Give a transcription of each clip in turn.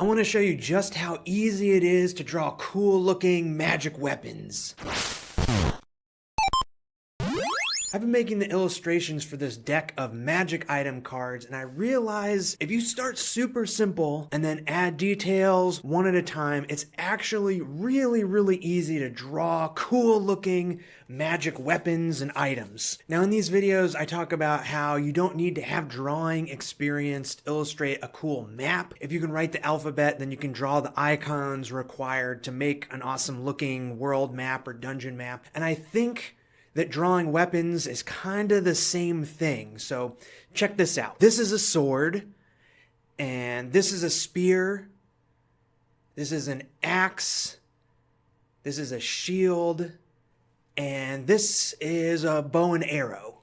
I want to show you just how easy it is to draw cool looking magic weapons. I've been making the illustrations for this deck of magic item cards, and I realize if you start super simple and then add details one at a time, it's actually really easy to draw cool looking magic weapons and items. Now in these videos, I talk about how you don't need to have drawing experience to illustrate a cool map. If you can write the alphabet, then you can draw the icons required to make an awesome looking world map or dungeon map. And I think that drawing weapons is kind of the same thing. So check this out. This is a sword, and this is a spear. This is an axe. This is a shield, and this is a bow and arrow.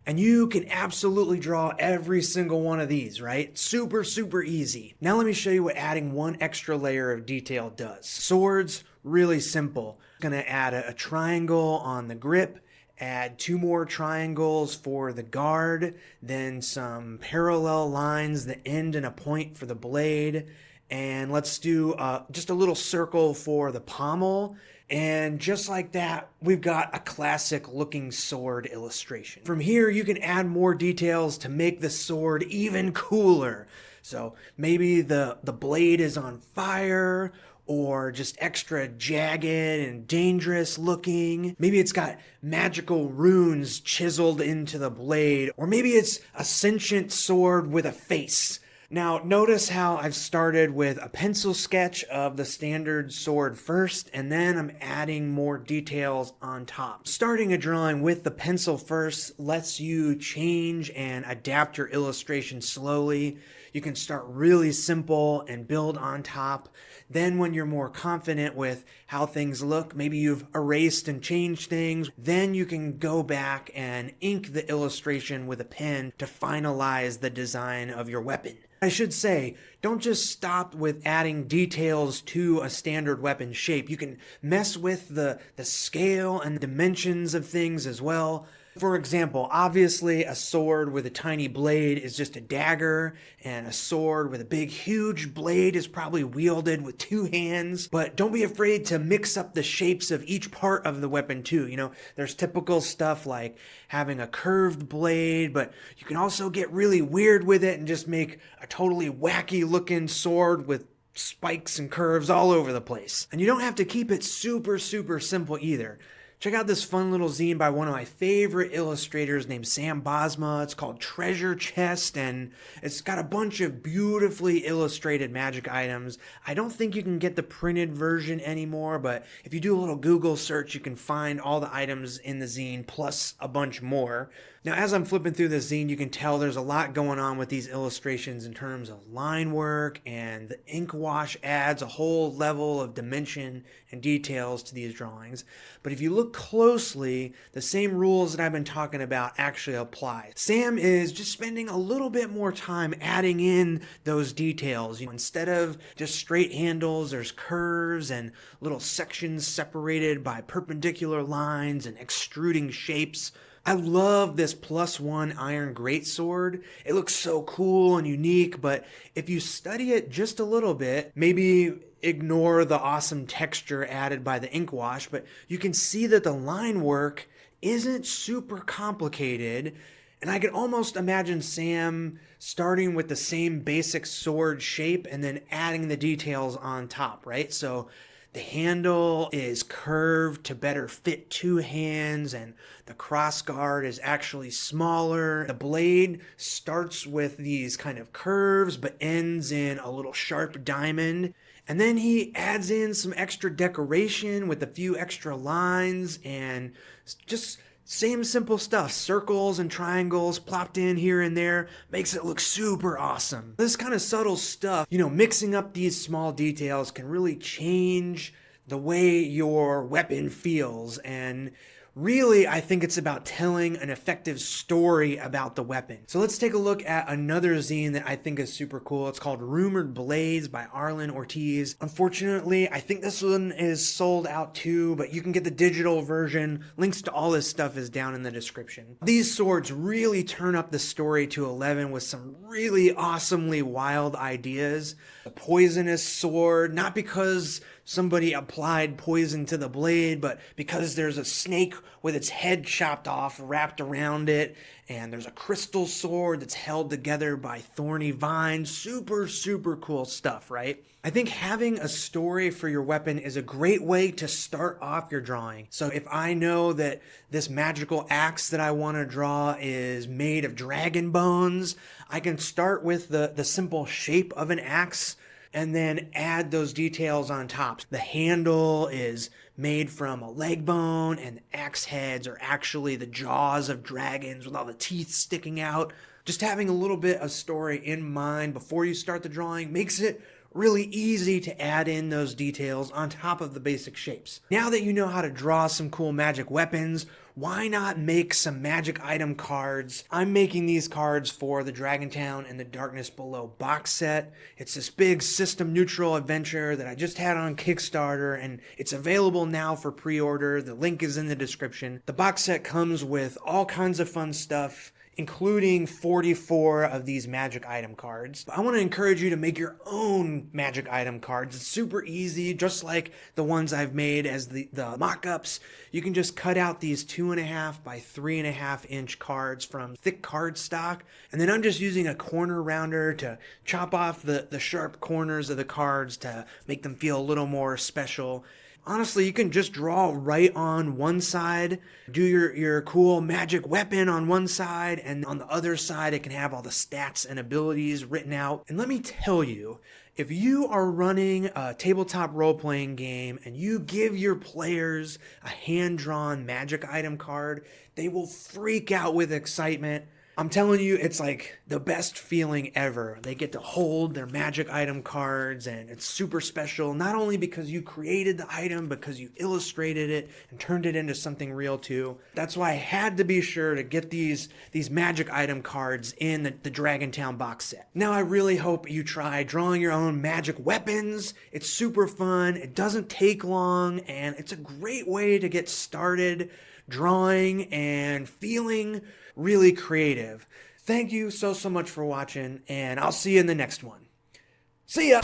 And you can absolutely draw every single one of these, right? Super easy. Now let me show you what adding one extra layer of detail does. Swords, really simple. Gonna add a triangle on the grip, add 2 more triangles for the guard, then some parallel lines that end in a point for the blade, and let's do just a little circle for the pommel. And just like that, we've got a classic looking sword illustration. From here, you can add more details to make the sword even cooler. So maybe the blade is on fire, or just extra jagged and dangerous looking. Maybe it's got magical runes chiseled into the blade, or maybe it's a sentient sword with a face. Now, notice how I've started with a pencil sketch of the standard sword first, and then I'm adding more details on top. Starting a drawing with the pencil first lets you change and adapt your illustration slowly. You can start really simple and build on top. Then when you're more confident with how things look, maybe you've erased and changed things, then you can go back and ink the illustration with a pen to finalize the design of your weapon. I should say, don't just stop with adding details to a standard weapon shape. You can mess with the scale and dimensions of things as well. For example, obviously a sword with a tiny blade is just a dagger, and a sword with a big, huge blade is probably wielded with 2 hands. But don't be afraid to mix up the shapes of each part of the weapon too. You know, there's typical stuff like having a curved blade, but you can also get really weird with it and just make a totally wacky looking sword with spikes and curves all over the place. And you don't have to keep it super simple either. Check out this fun little zine by one of my favorite illustrators named Sam Bosma. It's called Treasure Chest, and it's got a bunch of beautifully illustrated magic items. I don't think you can get the printed version anymore, but if you do a little Google search, you can find all the items in the zine, plus a bunch more. Now, as I'm flipping through this zine, you can tell there's a lot going on with these illustrations in terms of line work, and the ink wash adds a whole level of dimension and details to these drawings. But if you look closely, the same rules that I've been talking about actually apply. Sam is just spending a little bit more time adding in those details. Instead of just straight handles, there's curves and little sections separated by perpendicular lines and extruding shapes. I love this +1 iron greatsword. It looks so cool and unique, but if you study it just a little bit, maybe ignore the awesome texture added by the ink wash, but you can see that the line work isn't super complicated. And I can almost imagine Sam starting with the same basic sword shape and then adding the details on top, right? So the handle is curved to better fit 2 hands, and the crossguard is actually smaller. The blade starts with these kind of curves but ends in a little sharp diamond. And then he adds in some extra decoration with a few extra lines and just same simple stuff, circles and triangles plopped in here and there, makes it look super awesome. This kind of subtle stuff, mixing up these small details can really change the way your weapon feels and Really, I think it's about telling an effective story about the weapon. So let's take a look at another zine that I think is super cool. It's called Rumored Blades by Arlen Ortiz. Unfortunately, I think this one is sold out too, but you can get the digital version. Links to all this stuff is down in the description. These swords really turn up the story to 11 with some really awesomely wild ideas. A poisonous sword, not because somebody applied poison to the blade, but because there's a snake with its head chopped off wrapped around it, and there's a crystal sword that's held together by thorny vines. Super, super cool stuff, right? I think having a story for your weapon is a great way to start off your drawing. So if I know that this magical axe that I want to draw is made of dragon bones, I can start with the simple shape of an axe and then add those details on top. The handle is made from a leg bone, and the axe heads are actually the jaws of dragons with all the teeth sticking out. Just having a little bit of story in mind before you start the drawing makes it really easy to add in those details on top of the basic shapes. Now that you know how to draw some cool magic weapons, why not make some magic item cards? I'm making these cards for the Dragontown and the Darkness Below box set. It's this big system neutral adventure that I just had on Kickstarter, and it's available now for pre-order. The link is in the description. The box set comes with all kinds of fun stuff, including 44 of these magic item cards. I want to encourage you to make your own magic item cards. It's super easy, just like the ones I've made as the mock-ups. You can just cut out these 2.5 by 3.5 inch cards from thick cardstock, and then I'm just using a corner rounder to chop off the sharp corners of the cards to make them feel a little more special. Honestly, you can just draw right on one side, do your cool magic weapon on one side, and on the other side it can have all the stats and abilities written out. And let me tell you, if you are running a tabletop role-playing game and you give your players a hand-drawn magic item card, they will freak out with excitement. I'm telling you, it's like the best feeling ever. They get to hold their magic item cards, and it's super special, not only because you created the item, because you illustrated it and turned it into something real too. That's why I had to be sure to get these magic item cards in the Dragontown box set. Now I really hope you try drawing your own magic weapons. It's super fun, it doesn't take long, and it's a great way to get started drawing and feeling really creative. Thank you so much for watching, and I'll see you in the next one. See ya!